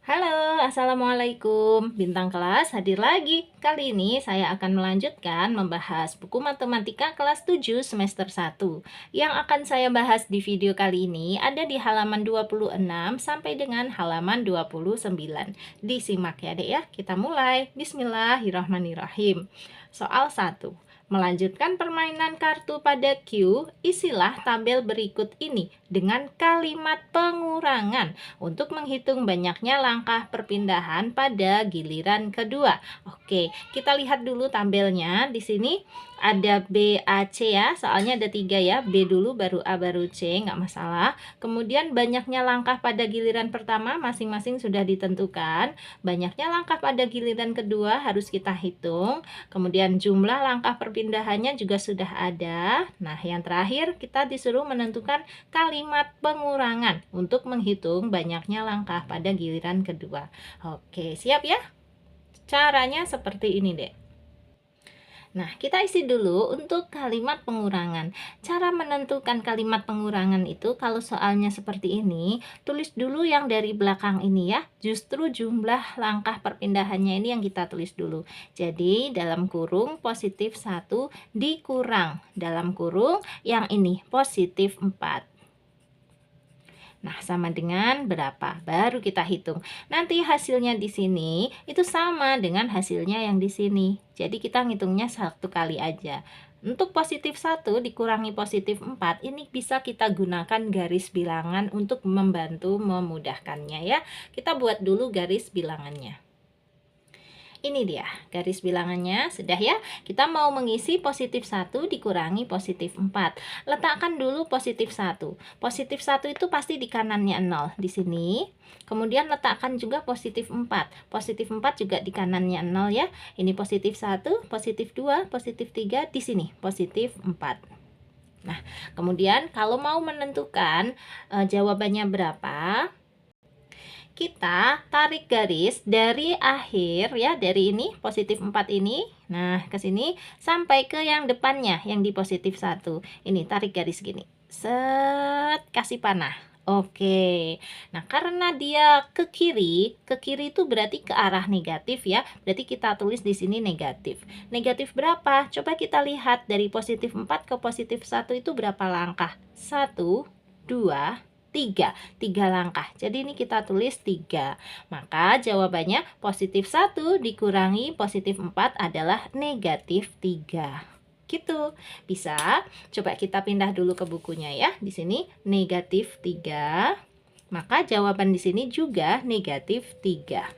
Halo, Assalamualaikum. Bintang kelas hadir lagi. Kali ini saya akan melanjutkan membahas buku matematika kelas 7 semester 1. Yang akan saya bahas di video kali ini ada di halaman 26 sampai dengan halaman 29. Disimak ya, Dek ya. Kita mulai. Bismillahirrahmanirrahim. Soal 1. Melanjutkan permainan kartu pada Q, isilah tabel berikut ini dengan kalimat pengurangan untuk menghitung banyaknya langkah perpindahan pada giliran kedua. Oke, kita lihat dulu tabelnya. Di sini ada B, A, C ya, soalnya ada 3 ya. B dulu baru A baru C, nggak masalah. Kemudian banyaknya langkah pada giliran pertama masing-masing sudah ditentukan. Banyaknya langkah pada giliran kedua harus kita hitung. Kemudian jumlah langkah perpindahannya juga sudah ada. Nah, yang terakhir kita disuruh menentukan kalimat pengurangan untuk menghitung banyaknya langkah pada giliran kedua. Oke, siap ya? Caranya seperti ini, Dek. Nah, kita isi dulu untuk kalimat pengurangan. Cara menentukan kalimat pengurangan itu kalau soalnya seperti ini, tulis dulu yang dari belakang ini ya. Justru jumlah langkah perpindahannya ini yang kita tulis dulu. Jadi, dalam kurung positif 1 dikurang. Dalam kurung yang ini positif 4. Nah, sama dengan berapa? Baru kita hitung. Nanti hasilnya di sini itu sama dengan hasilnya yang di sini. Jadi kita ngitungnya satu kali aja. Untuk positif 1 dikurangi positif 4, ini bisa kita gunakan garis bilangan untuk membantu memudahkannya ya. Kita buat dulu garis bilangannya. Ini dia garis bilangannya, sudah ya. Kita mau mengisi positif 1 dikurangi positif 4. Letakkan dulu positif 1. Positif 1 itu pasti di kanannya 0 di sini. Kemudian letakkan juga positif 4. Positif 4 juga di kanannya 0 ya. Ini positif 1, positif 2, positif 3, di sini positif 4. Nah, kemudian kalau mau menentukan jawabannya berapa, kita tarik garis dari akhir ya, dari ini positif 4 ini. Nah, ke sini sampai ke yang depannya yang di positif 1. Ini tarik garis gini. Set, kasih panah. Oke. Nah, karena dia ke kiri itu berarti ke arah negatif ya. Berarti kita tulis di sini negatif. Negatif berapa? Coba kita lihat dari positif 4 ke positif 1 itu berapa langkah? 1, 2, 3 langkah. Jadi ini kita tulis 3. Maka jawabannya positif 1 dikurangi positif 4 adalah negatif 3. Gitu. Bisa. Coba kita pindah dulu ke bukunya ya. Di sini negatif 3. Maka jawaban di sini juga negatif 3.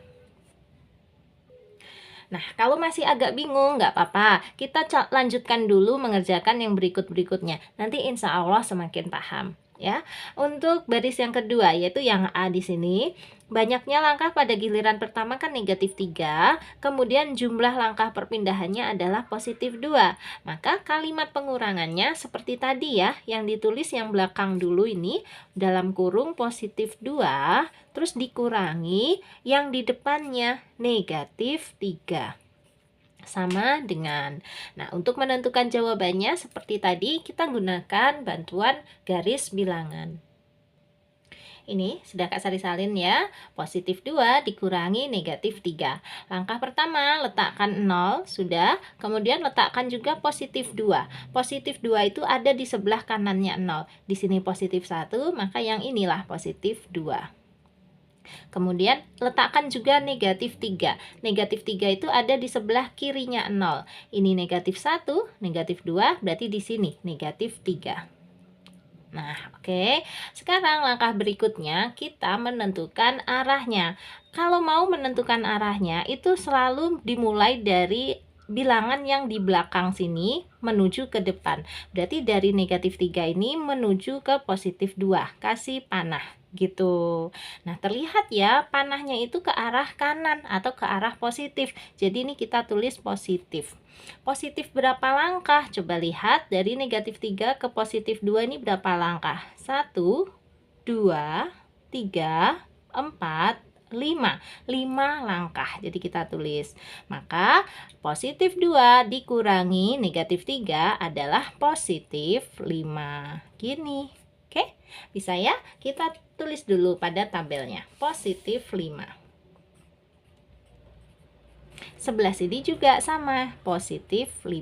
Nah, kalau masih agak bingung, nggak apa-apa. Kita lanjutkan dulu mengerjakan yang berikut-berikutnya. Nanti insya Allah semakin paham. Ya, untuk baris yang kedua yaitu yang A di sini, banyaknya langkah pada giliran pertama kan negatif 3, kemudian jumlah langkah perpindahannya adalah positif 2. Maka kalimat pengurangannya seperti tadi ya, yang ditulis yang belakang dulu ini dalam kurung positif 2, terus dikurangi yang di depannya negatif 3. Sama dengan. Nah, untuk menentukan jawabannya seperti tadi, kita gunakan bantuan garis bilangan. Ini sudah Kak Sari salin ya. Positif 2 dikurangi negatif 3. Langkah pertama, letakkan 0, sudah. Kemudian letakkan juga positif 2. Positif 2 itu ada di sebelah kanannya 0. Di sini positif 1, maka yang inilah positif 2. Kemudian letakkan juga negatif 3. Negatif 3 itu ada di sebelah kirinya 0. Ini negatif 1, negatif 2, berarti di sini negatif 3. Nah, oke. Sekarang langkah berikutnya kita menentukan arahnya. Kalau mau menentukan arahnya itu selalu dimulai dari bilangan yang di belakang sini menuju ke depan. Berarti dari negatif 3 ini menuju ke positif 2. Kasih panah gitu. Nah, terlihat ya panahnya itu ke arah kanan atau ke arah positif. Jadi ini kita tulis positif. Positif berapa langkah? Coba lihat dari negatif 3 ke positif 2 ini berapa langkah? 1, 2, 3, 4, 5. 5 langkah. Jadi kita tulis. Maka positif 2 dikurangi negatif 3 adalah positif 5. Gini. Oke, bisa ya? Kita tulis dulu pada tabelnya. Positif 5. Sebelah sini juga sama, positif 5.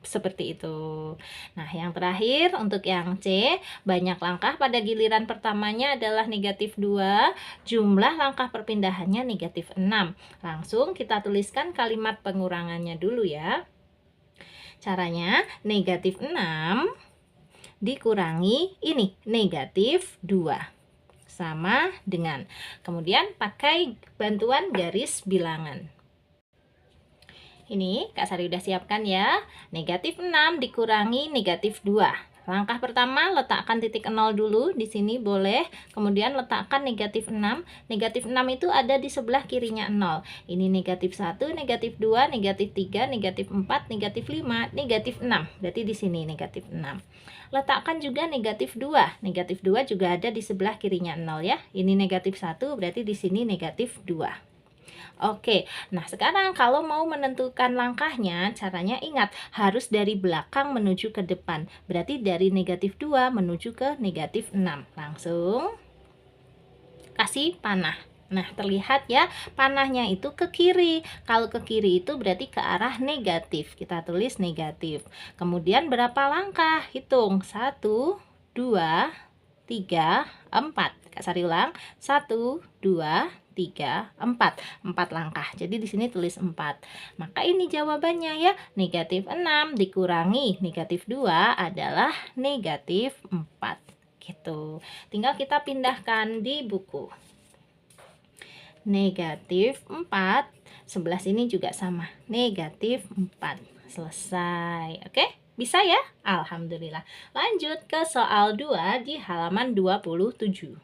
Seperti itu. Nah, yang terakhir untuk yang C, banyak langkah pada giliran pertamanya adalah negatif 2, jumlah langkah perpindahannya negatif 6. Langsung kita tuliskan kalimat pengurangannya dulu ya. Caranya, negatif 6 dikurangi ini, negatif 2. Sama dengan, kemudian pakai bantuan garis bilangan. Ini Kak Sari udah siapkan ya. Negatif 6 dikurangi negatif 2. Langkah pertama, letakkan titik 0 dulu. Di sini boleh. Kemudian letakkan negatif 6. Negatif 6 itu ada di sebelah kirinya 0. Ini negatif 1, negatif 2, negatif 3, negatif 4, negatif 5, negatif 6. Berarti di sini negatif 6. Letakkan juga negatif 2. Negatif 2 juga ada di sebelah kirinya 0 ya. Ini negatif 1, berarti di sini negatif 2. Oke, nah sekarang kalau mau menentukan langkahnya, caranya ingat, harus dari belakang menuju ke depan. Berarti dari negatif 2 menuju ke negatif 6. Langsung kasih panah. Nah, terlihat ya, panahnya itu ke kiri. Kalau ke kiri itu berarti ke arah negatif. Kita tulis negatif. Kemudian berapa langkah? Hitung. 1, 2, 3, 4. Kak Sari ulang. 1, 2, 3, 4. 4 langkah. Jadi di sini tulis 4. Maka ini jawabannya ya. Negatif 6 dikurangi negatif 2 adalah negatif 4. Gitu. Tinggal kita pindahkan di buku. Negatif 4. Sebelah sini juga sama. Negatif 4. Selesai. Oke? Bisa ya? Alhamdulillah. Lanjut ke soal 2 di halaman 27.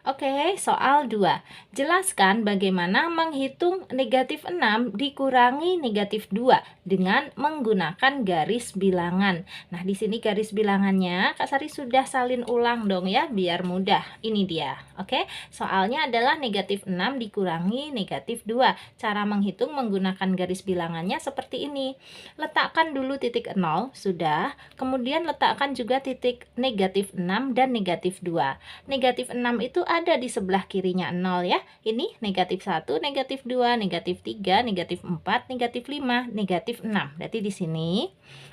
Oke, soal 2. Jelaskan bagaimana menghitung negatif 6 dikurangi negatif 2 dengan menggunakan garis bilangan. Nah, di sini garis bilangannya Kak Sari sudah salin ulang dong ya, biar mudah. Ini dia. Oke, soalnya adalah negatif 6 dikurangi negatif 2. Cara menghitung menggunakan garis bilangannya seperti ini. Letakkan dulu titik 0, sudah. Kemudian letakkan juga titik negatif 6 dan negatif 2. Negatif 6 itu ada di sebelah kirinya 0 ya. Ini negatif 1, negatif 2, negatif 3, negatif 4, negatif 5, negatif 6. Berarti di sini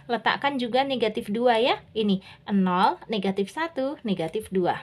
letakkan juga negatif 2 ya. Ini 0, negatif 1, negatif 2.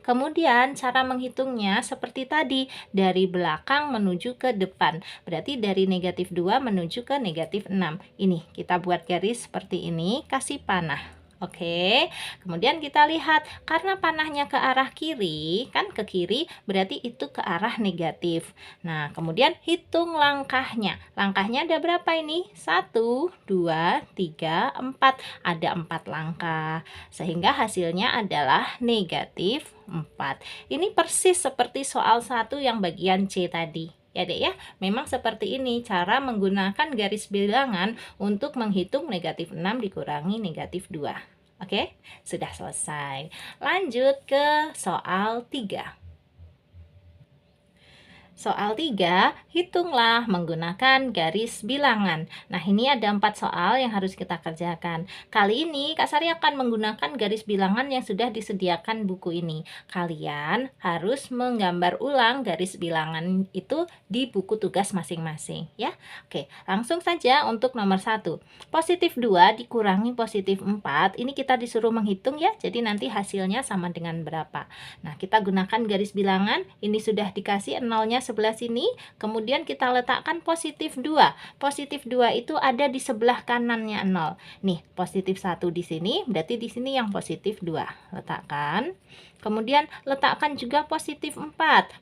Kemudian cara menghitungnya seperti tadi, dari belakang menuju ke depan. Berarti dari negatif 2 menuju ke negatif 6. Ini kita buat garis seperti ini, kasih panah. Oke, kemudian kita lihat, karena panahnya ke arah kiri, kan ke kiri berarti itu ke arah negatif. Nah, kemudian hitung langkahnya. Langkahnya ada berapa ini? 1, 2, 3, 4. Ada 4 langkah. Sehingga hasilnya adalah negatif 4. Ini persis seperti soal 1 yang bagian C tadi. Ya dek ya, memang seperti ini cara menggunakan garis bilangan untuk menghitung negatif 6 dikurangi negatif 2. Oke, sudah selesai. Lanjut ke soal 3. Soal 3, hitunglah menggunakan garis bilangan. Nah, ini ada 4 soal yang harus kita kerjakan. Kali ini Kak Sari akan menggunakan garis bilangan yang sudah disediakan buku ini. Kalian harus menggambar ulang garis bilangan itu di buku tugas masing-masing ya. Oke, langsung saja untuk nomor 1. Positif 2 dikurangi positif 4. Ini kita disuruh menghitung ya. Jadi nanti hasilnya sama dengan berapa. Nah, kita gunakan garis bilangan. Ini sudah dikasih 0-nya sebelah sini, kemudian kita letakkan positif 2. Positif 2 itu ada di sebelah kanannya 0. Nih, positif 1 di sini, berarti di sini yang positif 2. Letakkan. Kemudian letakkan juga positif 4.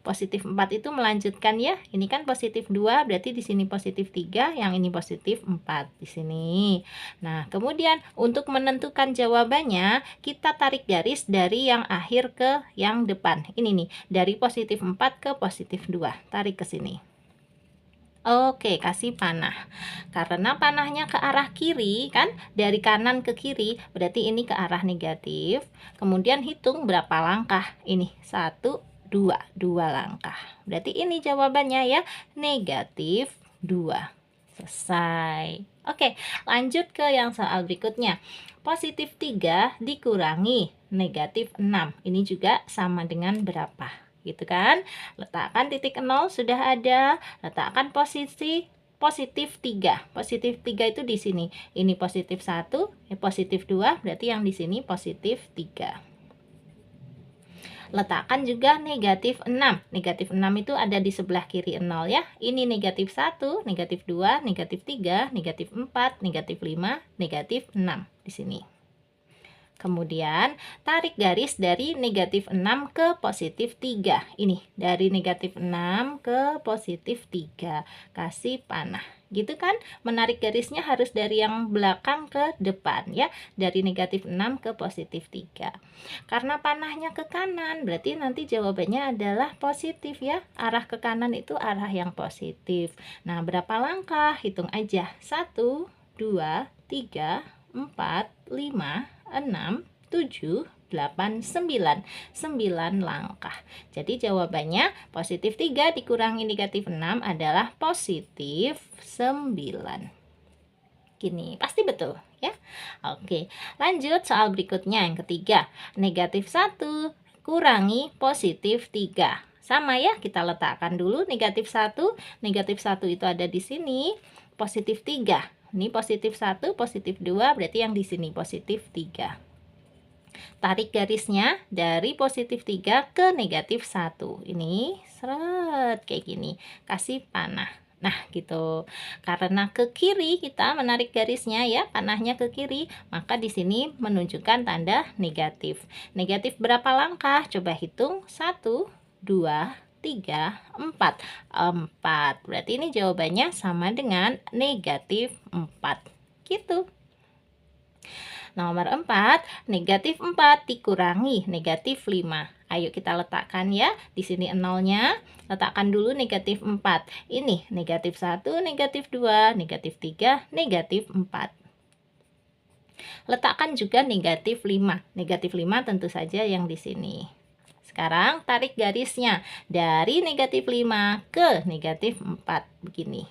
Positif 4 itu melanjutkan ya. Ini kan positif 2, berarti di sini positif 3, yang ini positif 4 di sini. Nah, kemudian untuk menentukan jawabannya, kita tarik garis dari yang akhir ke yang depan. Ini nih, dari positif 4 ke positif 2. Tarik ke sini. Oke, kasih panah. Karena panahnya ke arah kiri, kan? Dari kanan ke kiri, berarti ini ke arah negatif. Kemudian hitung berapa langkah. Ini, 1, 2. 2 langkah. Berarti ini jawabannya ya, negatif 2. Selesai. Oke, lanjut ke yang soal berikutnya. Positif 3 dikurangi negatif 6. Ini juga sama dengan berapa? gitu kan. Letakkan titik 0 sudah ada, letakkan posisi positif 3. Positif 3 itu di sini. Ini positif 1, positif 2, berarti yang di sini positif 3. Letakkan juga negatif 6. Negatif 6 itu ada di sebelah kiri 0 ya. Ini negatif 1, negatif 2, negatif 3, negatif 4, negatif 5, negatif 6 di sini. Kemudian tarik garis dari negatif 6 ke positif 3. Ini dari negatif 6 ke positif 3. Kasih panah. Gitu kan? Menarik garisnya harus dari yang belakang ke depan ya. Dari negatif 6 ke positif 3. Karena panahnya ke kanan, berarti nanti jawabannya adalah positif ya. Arah ke kanan itu arah yang positif. Nah, berapa langkah? Hitung aja. 1, 2, 3, 4, 5, 6, 7, 8, 9. 9 langkah. Jadi jawabannya positif 3 dikurangi negatif 6 adalah positif 9. Gini, pasti betul ya. Oke, lanjut soal berikutnya yang ketiga. Negatif 1 kurangi positif 3. Sama ya, kita letakkan dulu negatif 1. Negatif 1 itu ada di sini. Positif 3. Ini positif 1, positif 2, berarti yang di sini positif 3. Tarik garisnya dari positif 3 ke negatif 1. Ini seret kayak gini. Kasih panah. Nah, gitu. Karena ke kiri kita menarik garisnya ya, panahnya ke kiri, maka di sini menunjukkan tanda negatif. Negatif berapa langkah? Coba hitung. 1, 2, 3, 4. 4. Berarti ini jawabannya sama dengan negatif 4. Gitu. Nomor 4, negatif 4 dikurangi negatif 5. Ayo kita letakkan ya. Di sini nolnya. Letakkan dulu negatif 4. Ini negatif 1, negatif 2, negatif 3, negatif 4. Letakkan juga negatif 5. Negatif 5 tentu saja yang di sini. Sekarang tarik garisnya dari negatif 5 ke negatif 4. Begini.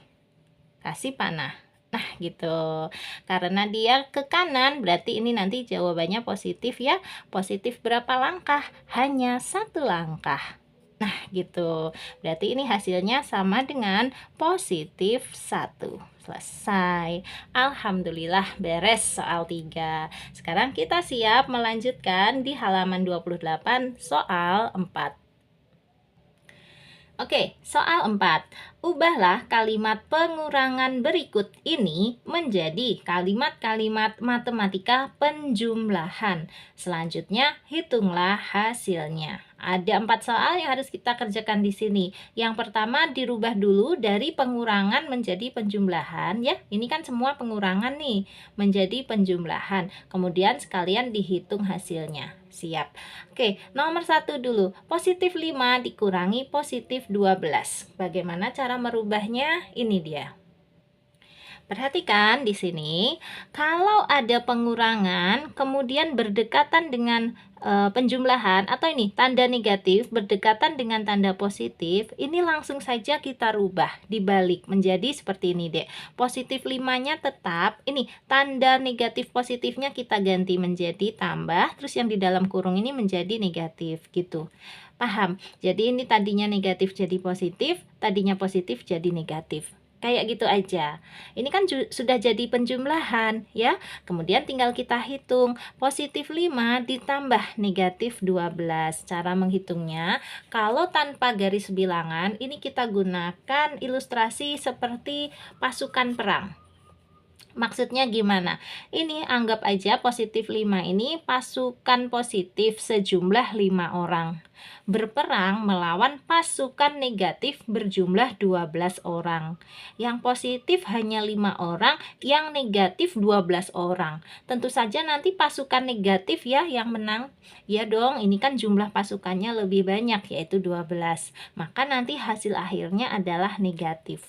Kasih panah. Nah, gitu. Karena dia ke kanan, berarti ini nanti jawabannya positif ya. Positif berapa langkah? Hanya 1 langkah. Nah, gitu. Berarti ini hasilnya sama dengan positif 1. Selesai. Alhamdulillah beres soal 3. Sekarang kita siap melanjutkan di halaman 28 soal 4. Oke, soal 4. Ubahlah kalimat pengurangan berikut ini menjadi kalimat-kalimat matematika penjumlahan. Selanjutnya, hitunglah hasilnya. Ada 4 soal yang harus kita kerjakan di sini. Yang pertama, dirubah dulu dari pengurangan menjadi penjumlahan ya. Ini kan semua pengurangan nih menjadi penjumlahan. Kemudian sekalian dihitung hasilnya. Siap. Oke, nomor 1 dulu. Positif 5 dikurangi positif 12. Bagaimana cara merubahnya? Ini dia. Perhatikan di sini, kalau ada pengurangan kemudian berdekatan dengan penjumlahan atau ini tanda negatif berdekatan dengan tanda positif, ini langsung saja kita rubah dibalik menjadi seperti ini deh. Positif 5-nya tetap, ini tanda negatif positifnya kita ganti menjadi tambah, terus yang di dalam kurung ini menjadi negatif gitu. Paham? Jadi ini tadinya negatif jadi positif, tadinya positif jadi negatif. Kayak gitu aja. Ini kan sudah jadi penjumlahan ya. Kemudian tinggal kita hitung. Positif 5 ditambah negatif 12. Cara menghitungnya, kalau tanpa garis bilangan, ini kita gunakan ilustrasi seperti pasukan perang. Maksudnya gimana? Ini anggap aja positif 5 ini pasukan positif sejumlah 5 orang. Berperang melawan pasukan negatif berjumlah 12 orang. Yang positif hanya 5 orang, yang negatif 12 orang. Tentu saja nanti pasukan negatif ya yang menang. Ya dong, ini kan jumlah pasukannya lebih banyak yaitu 12. Maka nanti hasil akhirnya adalah negatif.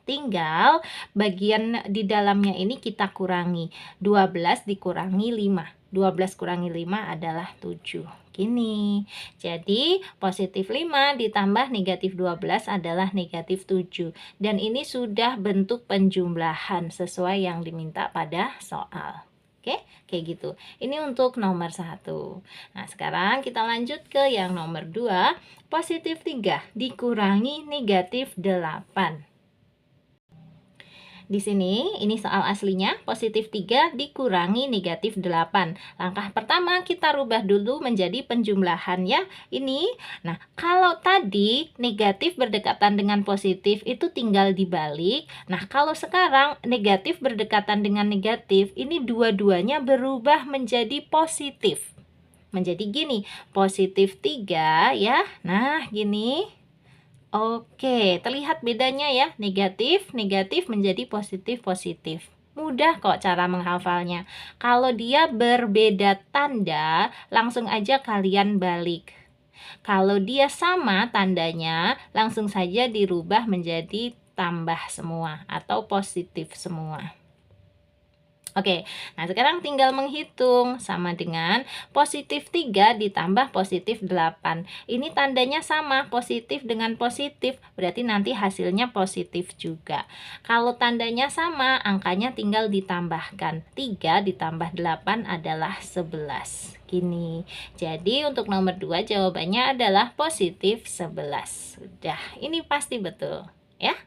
Tinggal bagian di dalamnya ini kita kurangi. 12 dikurangi 5. 12 kurangi 5 adalah 7. Gini. Jadi positif 5 ditambah negatif 12 adalah negatif 7. Dan ini sudah bentuk penjumlahan sesuai yang diminta pada soal. Oke, kayak gitu. Ini untuk nomor 1. Nah, sekarang kita lanjut ke yang nomor 2. Positif 3 dikurangi negatif 8. Di sini, ini soal aslinya, positif 3 dikurangi negatif 8. Langkah pertama, kita rubah dulu menjadi penjumlahan ya. Ini, nah kalau tadi negatif berdekatan dengan positif itu tinggal dibalik. Nah, kalau sekarang negatif berdekatan dengan negatif, ini dua-duanya berubah menjadi positif. Menjadi gini, positif 3 ya. Nah, gini. Oke, terlihat bedanya ya, negatif, negatif menjadi positif, positif. Mudah kok cara menghafalnya. Kalau dia berbeda tanda, langsung aja kalian balik. Kalau dia sama tandanya, langsung saja dirubah menjadi tambah semua atau positif semua. Oke, nah sekarang tinggal menghitung sama dengan positif 3 ditambah positif 8. Ini tandanya sama, positif dengan positif, berarti nanti hasilnya positif juga. Kalau tandanya sama, angkanya tinggal ditambahkan. 3 ditambah 8 adalah 11. Gini, jadi untuk nomor 2 jawabannya adalah positif 11. Sudah, ini pasti betul ya.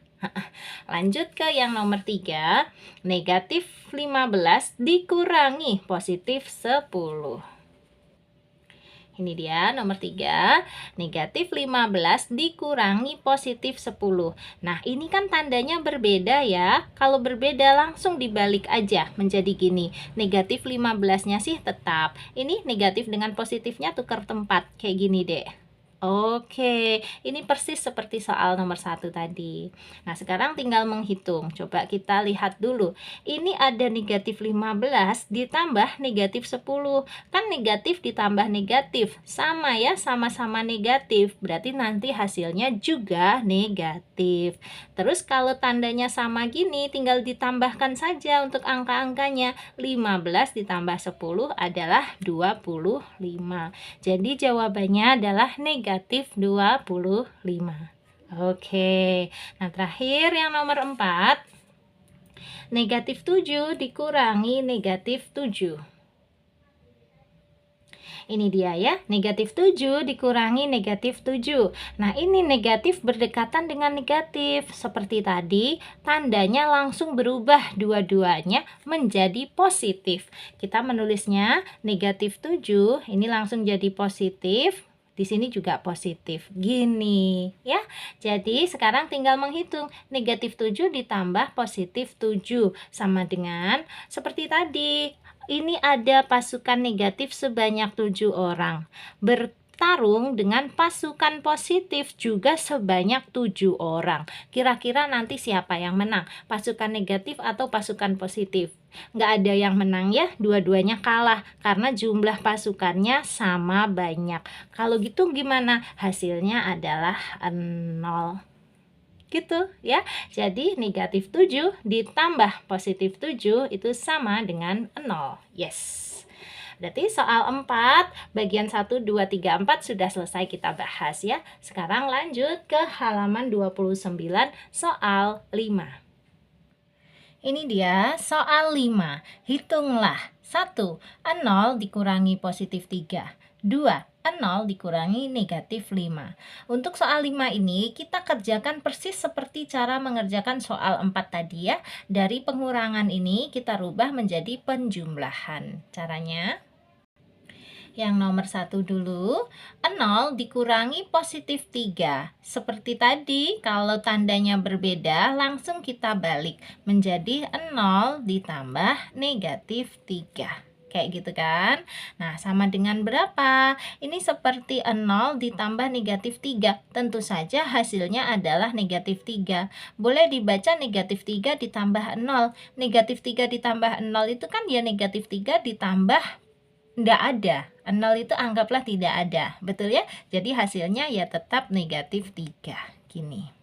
Lanjut ke yang nomor 3, negatif 15 dikurangi positif 10. Ini dia nomor 3, negatif 15 dikurangi positif 10. Nah, ini kan tandanya berbeda ya. Kalau berbeda langsung dibalik aja menjadi gini. Negatif 15-nya sih tetap. Ini negatif dengan positifnya tukar tempat. Kayak gini deh. Oke, ini persis seperti soal nomor 1 tadi. Nah, sekarang tinggal menghitung. Coba kita lihat dulu. Ini ada negatif 15 ditambah negatif 10. Kan negatif ditambah negatif. Sama ya, sama-sama negatif. Berarti nanti hasilnya juga negatif. Terus kalau tandanya sama gini, tinggal ditambahkan saja untuk angka-angkanya. 15 ditambah 10 adalah 25. Jadi jawabannya adalah negatif 25. Oke, nah terakhir yang nomor 4, negatif 7 dikurangi negatif 7. Ini dia ya, negatif 7 dikurangi negatif 7. Nah, ini negatif berdekatan dengan negatif. Seperti tadi, tandanya langsung berubah dua-duanya menjadi positif. Kita menulisnya negatif 7, ini langsung jadi positif. Di sini juga positif. Gini, ya. Jadi, sekarang tinggal menghitung. Negatif 7 ditambah positif 7. Sama dengan seperti tadi. Ini ada pasukan negatif sebanyak 7 orang. Bertarung dengan pasukan positif juga sebanyak 7 orang. Kira-kira nanti siapa yang menang? Pasukan negatif atau pasukan positif? Nggak ada yang menang ya, dua-duanya kalah karena jumlah pasukannya sama banyak. Kalau gitu gimana? Hasilnya adalah 0. Gitu ya. Jadi negatif 7 ditambah positif 7 itu sama dengan 0. Yes. Berarti soal 4 bagian 1, 2, 3, 4 sudah selesai kita bahas ya. Sekarang lanjut ke halaman 29 soal 5. Ini dia soal 5. Hitunglah. 1. 0 dikurangi positif 3. 2. 0 dikurangi negatif 5. Untuk soal 5 ini kita kerjakan persis seperti cara mengerjakan soal 4 tadi ya. Dari pengurangan ini kita rubah menjadi penjumlahan. Caranya yang nomor 1 dulu, 0 dikurangi positif 3. Seperti tadi, kalau tandanya berbeda, langsung kita balik menjadi 0 ditambah negatif 3. Kayak gitu kan? Nah, sama dengan berapa? Ini seperti 0 ditambah negatif 3. Tentu saja hasilnya adalah negatif 3. Boleh dibaca negatif 3 ditambah 0. Negatif 3 ditambah 0 itu kan ya negatif 3 ditambah nggak ada. 0 itu anggaplah tidak ada. Betul ya? Jadi hasilnya ya tetap negatif 3. Gini.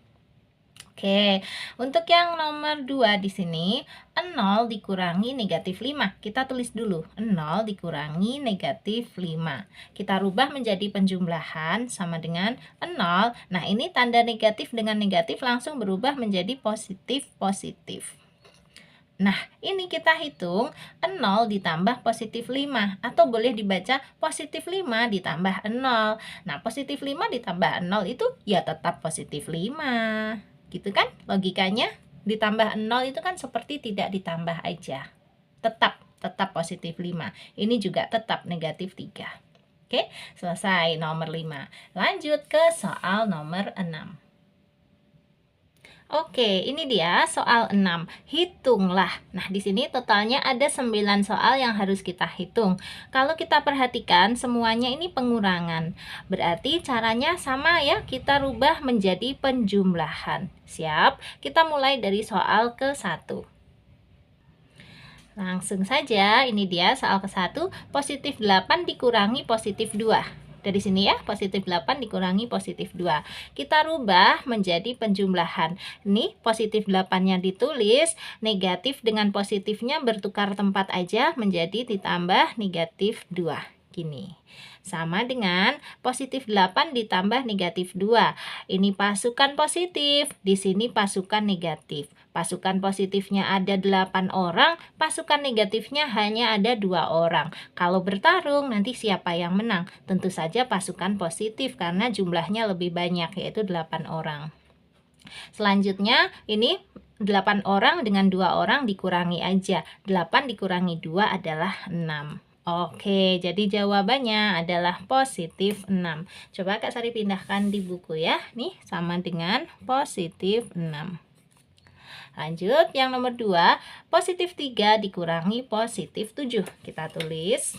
Oke, untuk yang nomor 2 di sini 0 dikurangi negatif 5. Kita tulis dulu 0 dikurangi negatif 5. Kita rubah menjadi penjumlahan sama dengan 0. Nah, ini tanda negatif dengan negatif langsung berubah menjadi positif-positif. Nah, ini kita hitung 0 ditambah positif 5, atau boleh dibaca positif 5 ditambah 0. Nah, positif 5 ditambah 0 itu ya tetap positif 5. Gitu kan logikanya? Ditambah 0 itu kan seperti tidak ditambah aja. Tetap positif 5. Ini juga tetap negatif 3. Oke, selesai nomor 5. Lanjut ke soal nomor 6. Oke, ini dia soal 6. Hitunglah. Nah, di sini totalnya ada 9 soal yang harus kita hitung. Kalau kita perhatikan, semuanya ini pengurangan. Berarti caranya sama ya, kita rubah menjadi penjumlahan. Siap? Kita mulai dari soal ke-1. Langsung saja, ini dia soal ke-1, positif 8 dikurangi positif 2. Dari sini ya, positif 8 dikurangi positif 2. Kita rubah menjadi penjumlahan. Ini positif 8-nya ditulis, negatif dengan positifnya bertukar tempat aja menjadi ditambah negatif 2. Gini. Sama dengan positif 8 ditambah negatif 2. Ini pasukan positif, di sini pasukan negatif. Pasukan positifnya ada 8 orang, pasukan negatifnya hanya ada 2 orang. Kalau bertarung, nanti siapa yang menang? Tentu saja pasukan positif karena jumlahnya lebih banyak, yaitu 8 orang. Selanjutnya, ini 8 orang dengan 2 orang dikurangi aja. 8 dikurangi 2 adalah 6. Oke, jadi jawabannya adalah positif 6. Coba Kak Sari pindahkan di buku ya. Nih, sama dengan positif 6. Lanjut, yang nomor 2, positif 3 dikurangi positif 7. Kita tulis.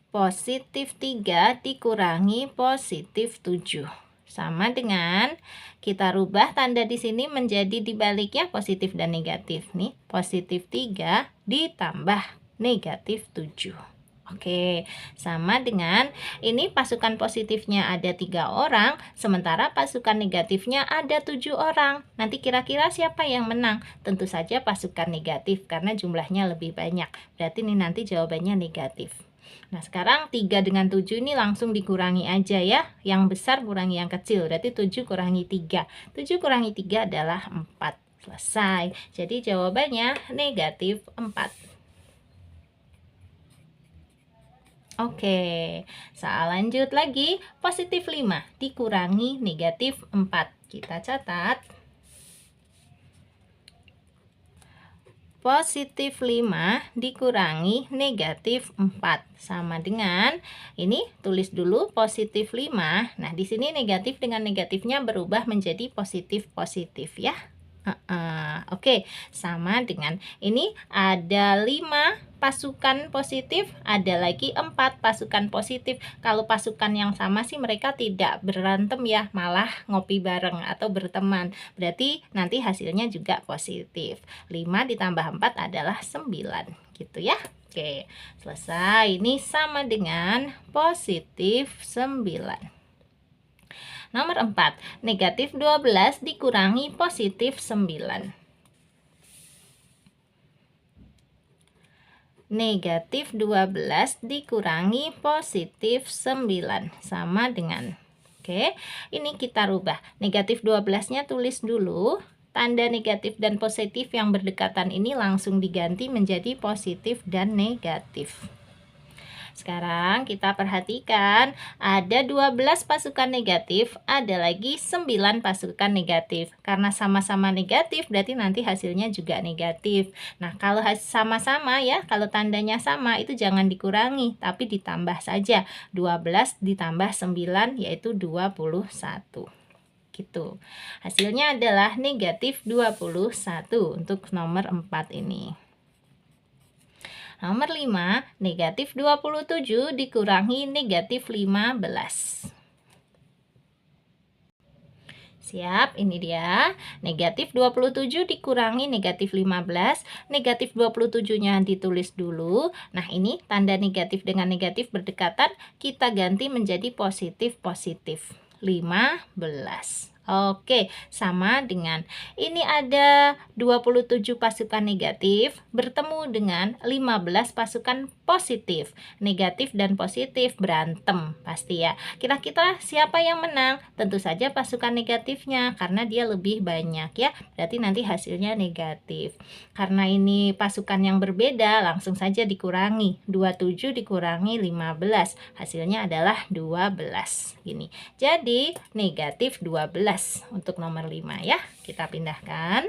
Positif 3 dikurangi positif 7. Sama dengan kita rubah tanda di sini menjadi dibaliknya positif dan negatif nih. Positif 3 ditambah negatif 7. Oke, sama dengan ini pasukan positifnya ada 3 orang, sementara pasukan negatifnya ada 7 orang. Nanti kira-kira siapa yang menang? Tentu saja pasukan negatif karena jumlahnya lebih banyak. Berarti ini nanti jawabannya negatif. Nah, sekarang 3 dengan 7 ini langsung dikurangi aja ya. Yang besar kurangi yang kecil, berarti 7 kurangi 3. 7 kurangi 3 adalah 4. Selesai. Jadi jawabannya negatif 4. Oke, soal lanjut lagi. Positif 5 dikurangi negatif 4. Kita catat. Positif 5 dikurangi negatif 4 sama dengan ini tulis dulu positif 5. Nah, di sini negatif dengan negatifnya berubah menjadi positif ya. Oke, sama dengan ini ada 5 pasukan positif, ada lagi 4 pasukan positif. Kalau pasukan yang sama sih mereka tidak berantem ya, malah ngopi bareng atau berteman. Berarti nanti hasilnya juga positif. 5 ditambah 4 adalah 9 gitu ya. Oke, selesai. Ini sama dengan positif 9. Nomor 4, negatif 12 dikurangi positif 9. Negatif 12 dikurangi positif 9 sama dengan, oke, ini kita rubah. Negatif 12-nya tulis dulu. Tanda negatif dan positif yang berdekatan ini langsung diganti menjadi positif dan negatif. Sekarang kita perhatikan ada 12 pasukan negatif, ada lagi 9 pasukan negatif. Karena sama-sama negatif berarti nanti hasilnya juga negatif. Nah, kalau sama-sama ya, kalau tandanya sama itu jangan dikurangi, tapi ditambah saja. 12 ditambah 9 yaitu 21. Gitu. Hasilnya adalah negatif 21 untuk nomor 4 ini. Nomor 5, negatif 27 dikurangi negatif 15. Siap, ini dia. Negatif 27 dikurangi negatif 15. Negatif 27-nya ditulis dulu. Nah, ini tanda negatif dengan negatif berdekatan, kita ganti menjadi positif-positif. 15. Oke, sama dengan ini ada 27 pasukan negatif bertemu dengan 15 pasukan positif. Negatif dan positif berantem pasti ya. Kira-kira siapa yang menang? Tentu saja pasukan negatifnya karena dia lebih banyak ya. Berarti nanti hasilnya negatif. Karena ini pasukan yang berbeda, langsung saja dikurangi. 27 dikurangi 15. Hasilnya adalah 12. Gini. Jadi negatif 12 untuk nomor 5 ya. Kita pindahkan.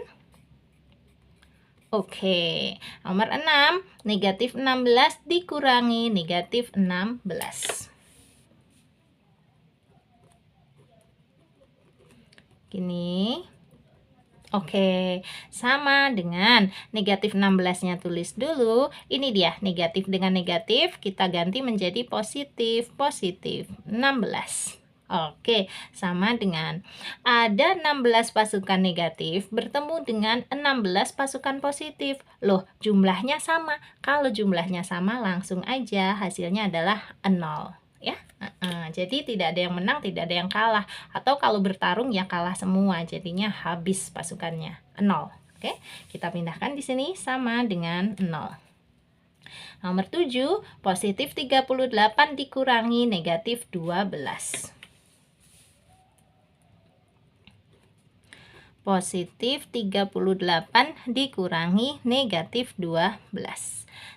Oke, nomor 6, negatif 16 dikurangi negatif 16. Gini. Oke, sama dengan negatif 16-nya tulis dulu. Ini dia, negatif dengan negatif kita ganti menjadi positif. Positif 16. Oke, sama dengan ada 16 pasukan negatif bertemu dengan 16 pasukan positif. Loh, jumlahnya sama. Kalau jumlahnya sama, langsung aja hasilnya adalah 0. Ya, jadi tidak ada yang menang, tidak ada yang kalah. Atau kalau bertarung ya kalah semua, jadinya habis pasukannya 0. Oke, kita pindahkan di sini sama dengan 0. Nomor 7, positif 38 dikurangi negatif 12. Positif 38 dikurangi negatif 12.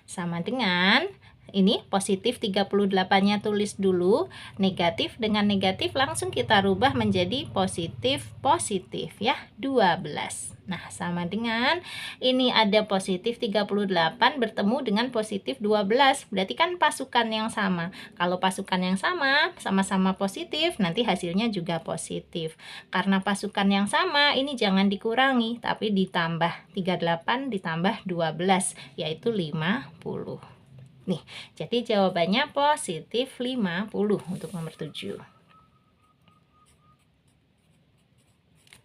Sama dengan ini positif 38-nya tulis dulu, negatif dengan negatif langsung kita rubah menjadi positif ya, 12. Nah, sama dengan ini ada positif 38 bertemu dengan positif 12. Berarti kan pasukan yang sama. Kalau pasukan yang sama-sama positif, nanti hasilnya juga positif. Karena pasukan yang sama, ini jangan dikurangi, tapi ditambah 38 ditambah 12, yaitu 50. Nih, jadi jawabannya positif 50 untuk nomor 7.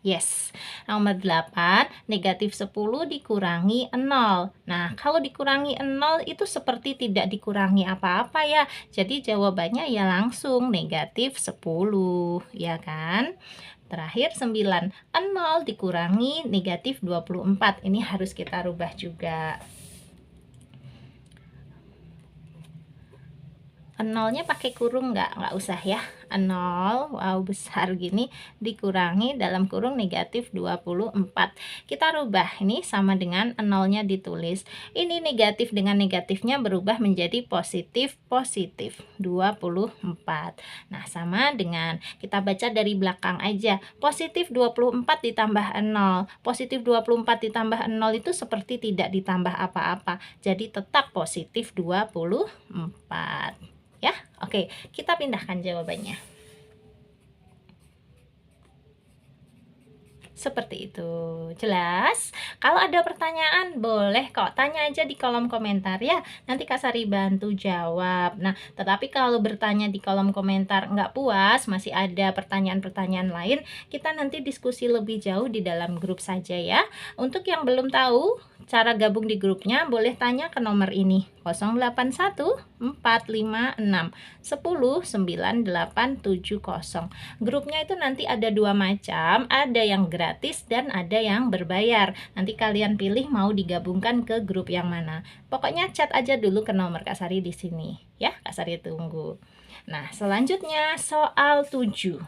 Yes, nomor 8, negatif 10 dikurangi 0. Nah, kalau dikurangi 0 itu seperti tidak dikurangi apa-apa ya. Jadi jawabannya ya langsung negatif 10, ya kan? Terakhir 9, 0 dikurangi negatif 24. Ini harus kita rubah juga. 0-nya pakai kurung nggak usah ya. 0, wow besar gini, dikurangi dalam kurung negatif 24. Kita rubah, ini sama dengan 0-nya ditulis. Ini negatif dengan negatifnya berubah menjadi positif 24. Nah, sama dengan kita baca dari belakang aja. Positif 24 ditambah 0. Positif 24 ditambah 0 itu seperti tidak ditambah apa-apa. Jadi tetap positif 24. Ya, oke, kita pindahkan jawabannya. Seperti itu. Jelas? Kalau ada pertanyaan boleh kok tanya aja di kolom komentar ya. Nanti Kak Sari bantu jawab. Nah, tetapi kalau bertanya di kolom komentar nggak puas, masih ada pertanyaan-pertanyaan lain, kita nanti diskusi lebih jauh di dalam grup saja ya. Untuk yang belum tahu cara gabung di grupnya, boleh tanya ke nomor ini 081 456 10 9870. Grupnya itu nanti ada dua macam, ada yang gratis dan ada yang berbayar. Nanti kalian pilih mau digabungkan ke grup yang mana. Pokoknya chat aja dulu ke nomor Kak Sari di sini ya. Kak Sari tunggu. Nah, selanjutnya soal 7.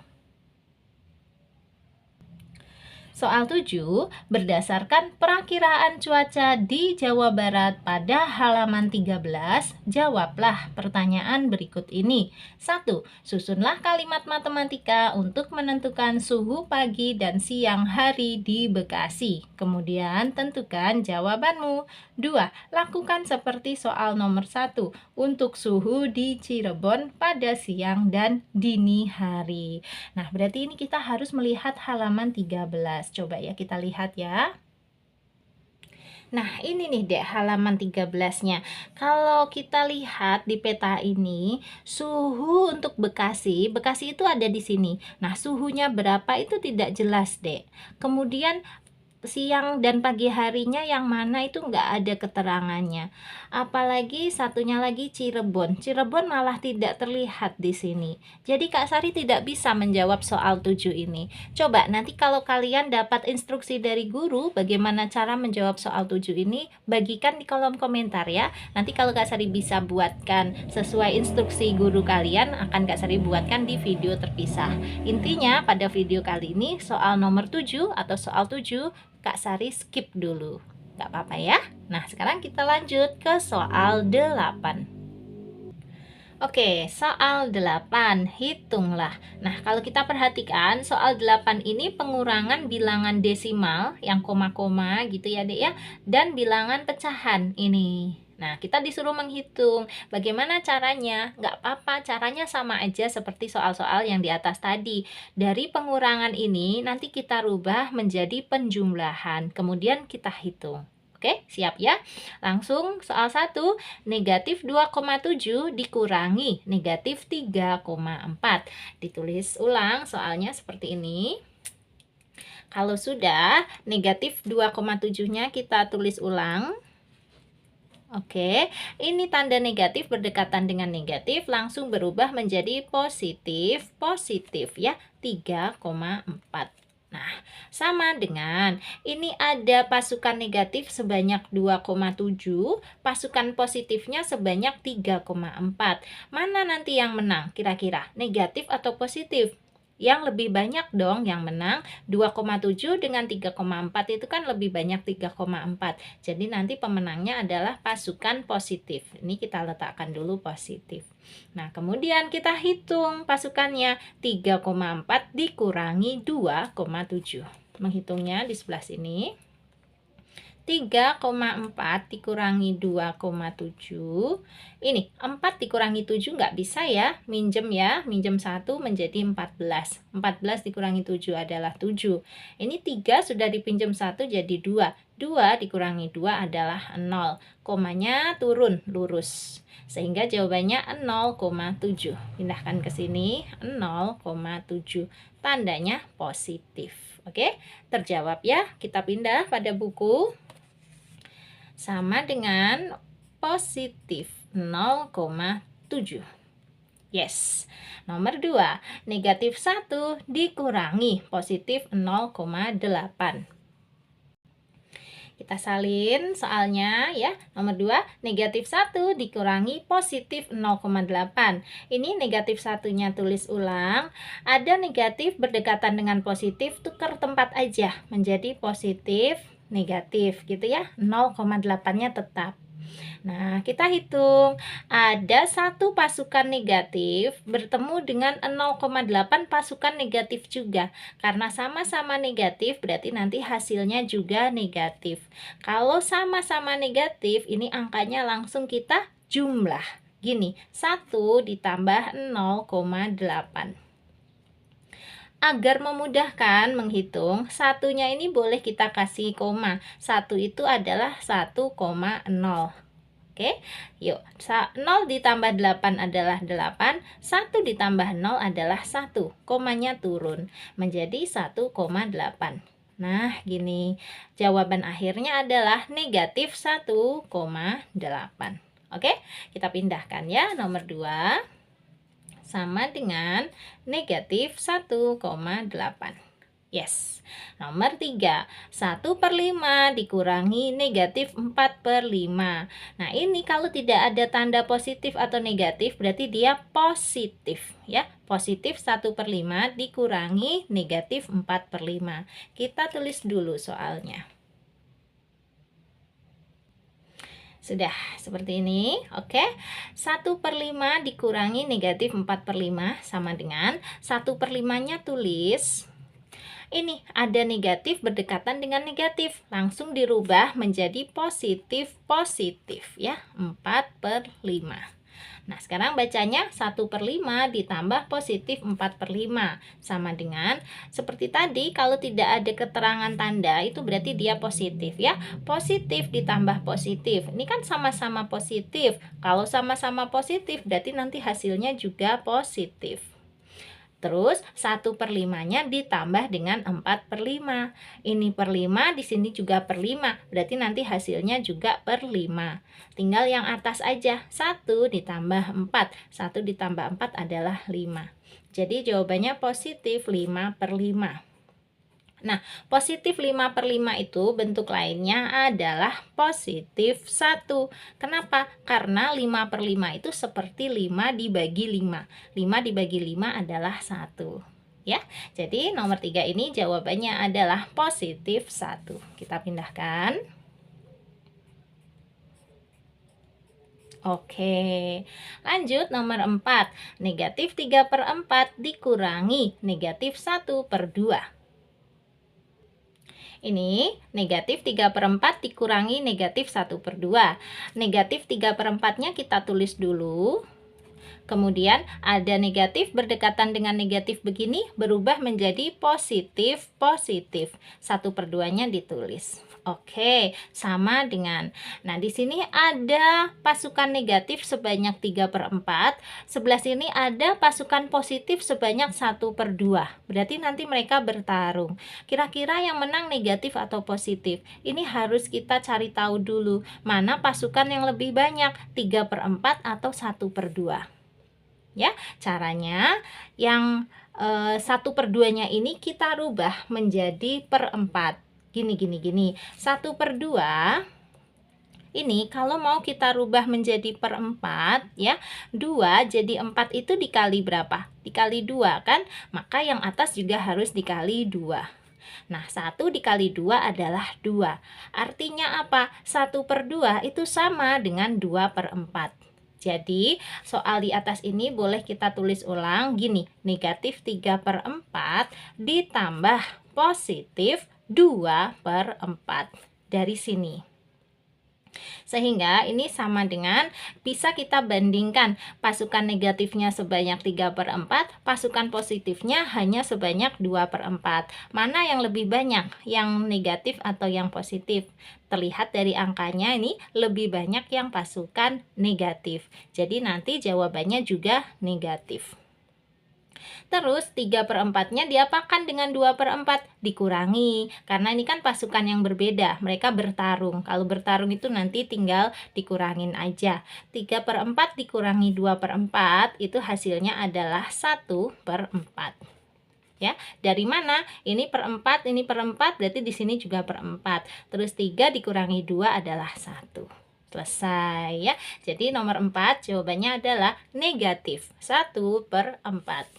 Soal 7, berdasarkan perakiraan cuaca di Jawa Barat pada halaman 13, jawablah pertanyaan berikut ini. 1. Susunlah kalimat matematika untuk menentukan suhu pagi dan siang hari di Bekasi. Kemudian tentukan jawabanmu. 2. Lakukan seperti soal nomor 1 untuk suhu di Cirebon pada siang dan dini hari. Nah, berarti ini kita harus melihat halaman 13. Coba ya kita lihat ya. Nah, ini nih Dek halaman 13-nya. Kalau kita lihat di peta ini, suhu untuk Bekasi itu ada di sini. Nah, suhunya berapa itu tidak jelas Dek. Kemudian siang dan pagi harinya yang mana itu nggak ada keterangannya. Apalagi satunya lagi Cirebon. Cirebon malah tidak terlihat di sini. Jadi Kak Sari tidak bisa menjawab soal 7 ini. Coba nanti kalau kalian dapat instruksi dari guru bagaimana cara menjawab soal 7 ini, bagikan di kolom komentar ya. Nanti kalau Kak Sari bisa buatkan sesuai instruksi guru kalian, akan Kak Sari buatkan di video terpisah. Intinya pada video kali ini soal nomor 7 atau soal 7 Kak Sari skip dulu, gak apa-apa ya. Nah sekarang kita lanjut ke soal 8. Oke, soal 8, hitunglah. Nah, kalau kita perhatikan soal 8 ini pengurangan bilangan desimal yang koma-koma gitu ya Dek ya, dan bilangan pecahan ini. Nah, kita disuruh menghitung. Bagaimana caranya? Nggak apa-apa, caranya sama aja seperti soal-soal yang di atas tadi. Dari pengurangan ini, nanti kita rubah menjadi penjumlahan. Kemudian kita hitung. Oke, siap ya? Langsung soal 1, negatif 2,7 dikurangi negatif 3,4. Ditulis ulang soalnya seperti ini. Kalau sudah, negatif 2,7-nya kita tulis ulang. Oke, ini tanda negatif berdekatan dengan negatif langsung berubah menjadi positif, ya, 3,4. Nah, sama dengan ini ada pasukan negatif sebanyak 2,7, pasukan positifnya sebanyak 3,4. Mana nanti yang menang kira-kira? Negatif atau positif? Yang lebih banyak dong yang menang. 2,7 dengan 3,4 itu kan lebih banyak 3,4. Jadi nanti pemenangnya adalah pasukan positif. Ini kita letakkan dulu positif. Nah, kemudian kita hitung pasukannya. 3,4 dikurangi 2,7. Menghitungnya di sebelah sini. 3,4 dikurangi 2,7. Ini 4 dikurangi 7 nggak bisa ya, minjem 1 menjadi 14. 14 dikurangi 7 adalah 7. Ini 3 sudah dipinjam 1 jadi 2. 2 dikurangi 2 adalah 0. Komanya turun lurus. Sehingga jawabannya 0,7. Pindahkan ke sini, 0,7. Tandanya positif. Oke, terjawab ya. Kita pindah pada buku. Sama dengan positif 0,7. Yes. Nomor 2, negatif 1 dikurangi positif 0,8. Kita salin soalnya ya. Nomor 2, negatif 1 dikurangi positif 0,8. Ini negatif satunya tulis ulang. Ada negatif berdekatan dengan positif, tukar tempat aja menjadi positif negatif gitu ya. 0,8-nya tetap. Nah, kita hitung. Ada satu pasukan negatif bertemu dengan 0,8 pasukan negatif juga. Karena sama-sama negatif, berarti nanti hasilnya juga negatif. Kalau sama-sama negatif, ini angkanya langsung kita jumlah. Gini, 1 ditambah 0,8. Agar memudahkan menghitung, satunya ini boleh kita kasih koma. 1 itu adalah 1,0. Oke, yuk. 0 ditambah 8 adalah 8. 1 ditambah 0 adalah 1. Komanya turun menjadi 1,8. Nah, gini. Jawaban akhirnya adalah negatif 1,8. Oke, kita pindahkan ya. Nomor 2. Sama dengan negatif 1,8. Yes. Nomor 3, 1/5 dikurangi negatif 4/5. Nah, ini kalau tidak ada tanda positif atau negatif, berarti dia positif ya. Positif 1/5 dikurangi negatif 4/5. Kita tulis dulu soalnya. Sudah seperti ini, oke. 1/5 dikurangi negatif 4/5 sama dengan 1/5-nya tulis. Ini ada negatif berdekatan dengan negatif, langsung dirubah menjadi positif ya, 4/5. Nah, sekarang bacanya 1/5 ditambah positif 4/5 sama dengan seperti tadi. Kalau tidak ada keterangan tanda itu berarti dia positif ya. Positif ditambah positif, ini kan sama-sama positif. Kalau sama-sama positif berarti nanti hasilnya juga positif. Terus 1/5-nya ditambah dengan 4/5. Ini per 5, di sini juga per 5. Berarti nanti hasilnya juga per 5. Tinggal yang atas aja. 1 ditambah 4. 1 ditambah 4 adalah 5. Jadi jawabannya positif 5/5. Nah, positif 5/5 itu bentuk lainnya adalah positif 1. Kenapa? Karena 5/5 itu seperti 5 dibagi 5. 5 dibagi 5 adalah 1. Ya, jadi nomor 3 ini jawabannya adalah positif 1. Kita pindahkan. Oke, lanjut nomor 4. Negatif 3/4 dikurangi negatif 1/2. Ini negatif 3/4 dikurangi negatif 1/2. Negatif 3/4-nya kita tulis dulu. Kemudian ada negatif berdekatan dengan negatif begini berubah menjadi positif. 1/2-nya ditulis. Oke, sama dengan. Nah, di sini ada pasukan negatif sebanyak 3/4. Sebelah sini ada pasukan positif sebanyak 1/2. Berarti nanti mereka bertarung. Kira-kira yang menang negatif atau positif? Ini harus kita cari tahu dulu. Mana pasukan yang lebih banyak? 3/4 atau 1/2? Ya, caranya yang 1/2-nya ini kita rubah menjadi per 4. Gini. 1/2 ini kalau mau kita rubah menjadi per 4 ya, 2 jadi 4 itu dikali berapa? Dikali 2 kan? Maka yang atas juga harus dikali 2. Nah, 1 dikali 2 adalah 2. Artinya apa? 1/2 itu sama dengan 2/4. Jadi, soal di atas ini boleh kita tulis ulang gini, negatif 3/4 ditambah positif 2/4 dari sini. Sehingga ini sama dengan bisa kita bandingkan pasukan negatifnya sebanyak 3/4, pasukan positifnya hanya sebanyak 2/4. Mana yang lebih banyak? Yang negatif atau yang positif? Terlihat dari angkanya ini lebih banyak yang pasukan negatif. Jadi nanti jawabannya juga negatif. Terus 3/4-nya diapakan dengan 2/4? Dikurangi. Karena ini kan pasukan yang berbeda. Mereka bertarung. Kalau bertarung itu nanti tinggal dikurangin aja. 3/4 dikurangi 2/4 itu hasilnya adalah 1/4. Ya, dari mana? Ini per 4, ini per 4, berarti di sini juga per 4. Terus 3 dikurangi 2 adalah 1. Selesai ya. Jadi nomor 4 jawabannya adalah negatif 1/4.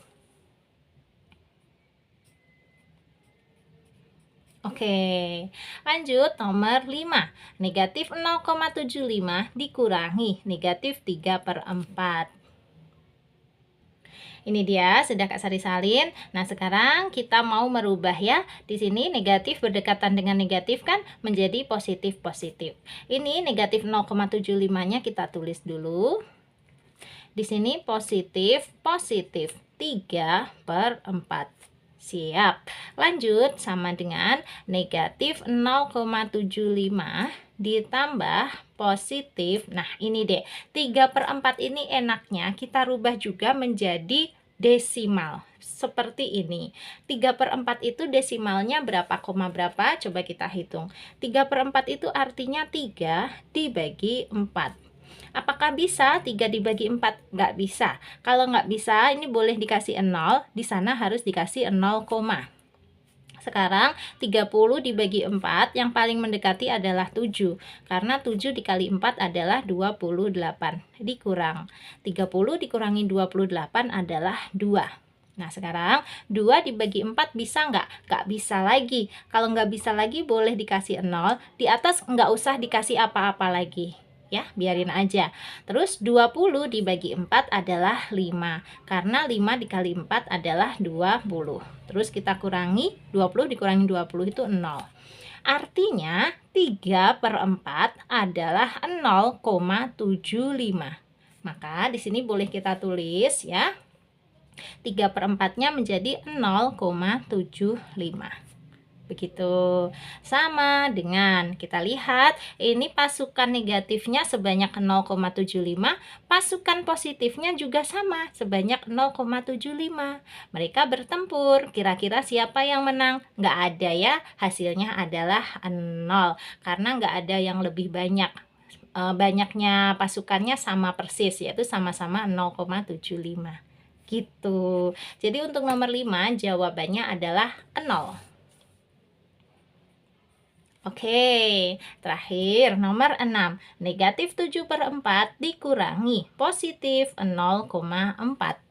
Oke, lanjut nomor 5. Negatif 0,75 dikurangi negatif 3/4. Ini dia sudah Kak Sari salin. Nah, sekarang kita mau merubah ya. Di sini negatif berdekatan dengan negatif kan menjadi positif. Ini negatif 0,75-nya kita tulis dulu. Di sini positif 3/4. Siap. Lanjut sama dengan negatif 0,75 ditambah positif. Nah, ini deh. 3/4 ini enaknya kita rubah juga menjadi desimal. Seperti ini. 3/4 itu desimalnya berapa, koma berapa? Coba kita hitung. 3/4 itu artinya 3 dibagi 4. Apakah bisa 3 dibagi 4? Nggak bisa. Kalau nggak bisa, ini boleh dikasih 0. Di sana harus dikasih 0, sekarang 30 dibagi 4, yang paling mendekati adalah 7. Karena 7 dikali 4 adalah 28. Dikurang. 30 dikurangi 28 adalah 2. Nah, sekarang 2 dibagi 4 bisa nggak? Nggak bisa lagi. Kalau nggak bisa lagi, boleh dikasih 0. Di atas nggak usah dikasih apa-apa lagi. Ya, biarin aja. Terus 20 dibagi 4 adalah 5. Karena 5 dikali 4 adalah 20. Terus kita kurangi, 20 dikurangi 20 itu 0. Artinya 3/4 adalah 0,75. Maka di sini boleh kita tulis ya. 3/4-nya menjadi 0,75. Begitu. Sama dengan kita lihat ini pasukan negatifnya sebanyak 0,75, pasukan positifnya juga sama sebanyak 0,75. Mereka bertempur, kira-kira siapa yang menang? Nggak ada ya, hasilnya adalah 0 karena nggak ada yang lebih banyak. Banyaknya pasukannya sama persis, yaitu sama-sama 0,75 gitu. Jadi untuk nomor 5 jawabannya adalah 0. Oke, terakhir nomor 6. Negatif 7/4 dikurangi positif 0,4.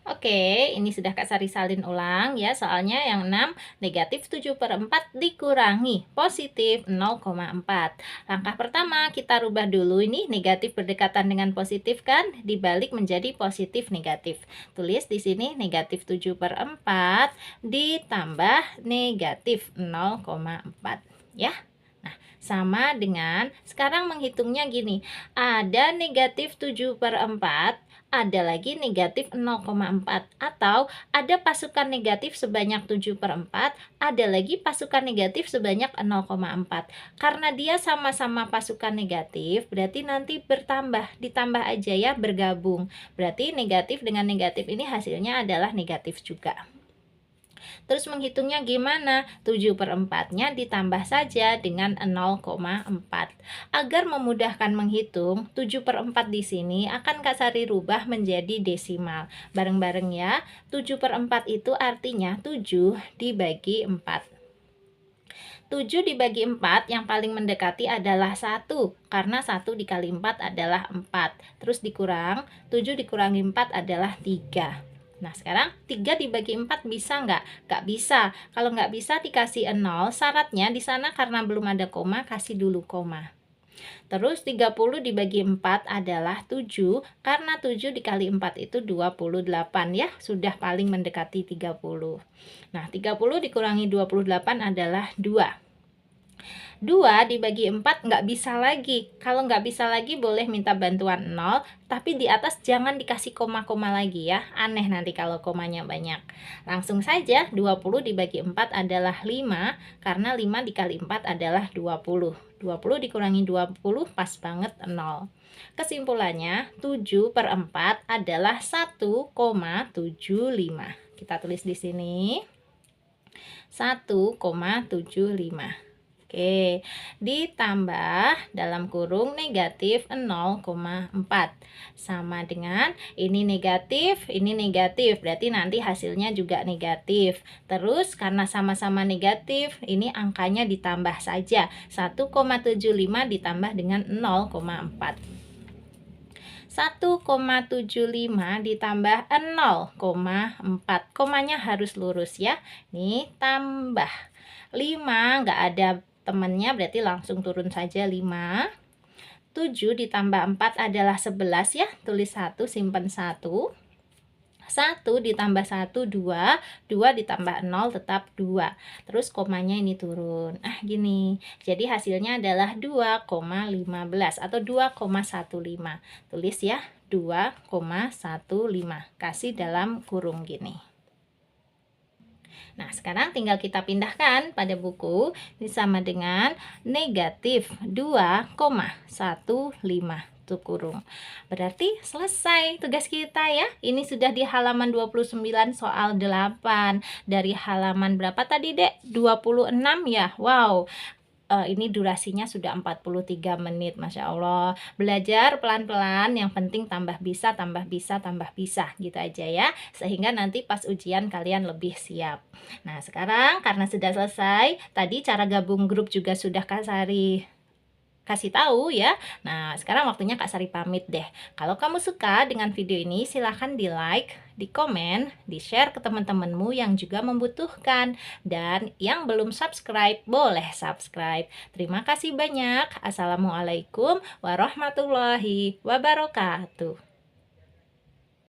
Oke, ini sudah Kak Sari salin ulang ya, soalnya yang 6 negatif 7/4 dikurangi positif 0,4. Langkah pertama kita rubah dulu ini negatif berdekatan dengan positif kan, dibalik menjadi positif negatif. Tulis di sini negatif 7/4 ditambah negatif 0,4 ya. Nah, sama dengan sekarang menghitungnya gini, ada negatif 7/4, ada lagi negatif 0,4, atau ada pasukan negatif sebanyak 7/4, ada lagi pasukan negatif sebanyak 0,4. Karena dia sama-sama pasukan negatif, berarti nanti bertambah, ditambah aja ya, bergabung. Berarti negatif dengan negatif ini hasilnya adalah negatif juga. Terus menghitungnya gimana? 7/4-nya ditambah saja dengan 0,4. Agar memudahkan menghitung, 7/4 di sini akan Kak Sari rubah menjadi desimal. Bareng-bareng ya. 7/4 itu artinya 7 dibagi 4. 7 dibagi 4 yang paling mendekati adalah 1, karena 1 dikali 4 adalah 4. Terus dikurang, 7 dikurangi 4 adalah 3. Nah, sekarang 3 dibagi 4 bisa nggak? Nggak bisa. Kalau nggak bisa dikasih 0, syaratnya di sana karena belum ada koma, kasih dulu koma. Terus 30 dibagi 4 adalah 7, karena 7 dikali 4 itu 28 ya, sudah paling mendekati 30. Nah, 30 dikurangi 28 adalah 2. 2 dibagi 4 nggak bisa lagi. Kalau nggak bisa lagi boleh minta bantuan 0, tapi di atas jangan dikasih koma-koma lagi ya. Aneh nanti kalau komanya banyak. Langsung saja 20 dibagi 4 adalah 5, karena 5 dikali 4 adalah 20. 20 dikurangi 20 pas banget 0. Kesimpulannya 7/4 adalah 1,75. Kita tulis di sini 1,75. Oke, ditambah dalam kurung negatif 0,4. Sama dengan ini negatif, berarti nanti hasilnya juga negatif. Terus karena sama-sama negatif, ini angkanya ditambah saja. 1,75 ditambah dengan 0,4. 1,75 ditambah 0,4. Komanya harus lurus ya. Nih tambah 5, nggak ada temennya berarti langsung turun saja 5. 7 ditambah 4 adalah 11 ya. Tulis 1, simpan 1. 1 ditambah 1, 2. 2 ditambah 0 tetap 2. Terus komanya ini turun. Gini. Jadi hasilnya adalah 2,15 atau 2,15. Tulis ya, 2,15. Kasih dalam kurung gini. Nah, sekarang tinggal kita pindahkan pada buku. Ini sama dengan negatif 2,15 tutup kurung. Berarti selesai tugas kita ya. Ini sudah di halaman 29 soal 8. Dari halaman berapa tadi, Dek? 26 ya. Wow. Ini durasinya sudah 43 menit, Masya Allah. Belajar pelan-pelan, yang penting tambah bisa, gitu aja ya. Sehingga nanti pas ujian kalian lebih siap. Nah, sekarang karena sudah selesai, tadi cara gabung grup juga sudah Kak Sari kasih tahu ya. Nah, sekarang waktunya Kak Sari pamit deh. Kalau kamu suka dengan video ini, silahkan di like, di komen, di share ke teman-temanmu yang juga membutuhkan. Dan yang belum subscribe, boleh subscribe. Terima kasih banyak. Assalamualaikum warahmatullahi wabarakatuh.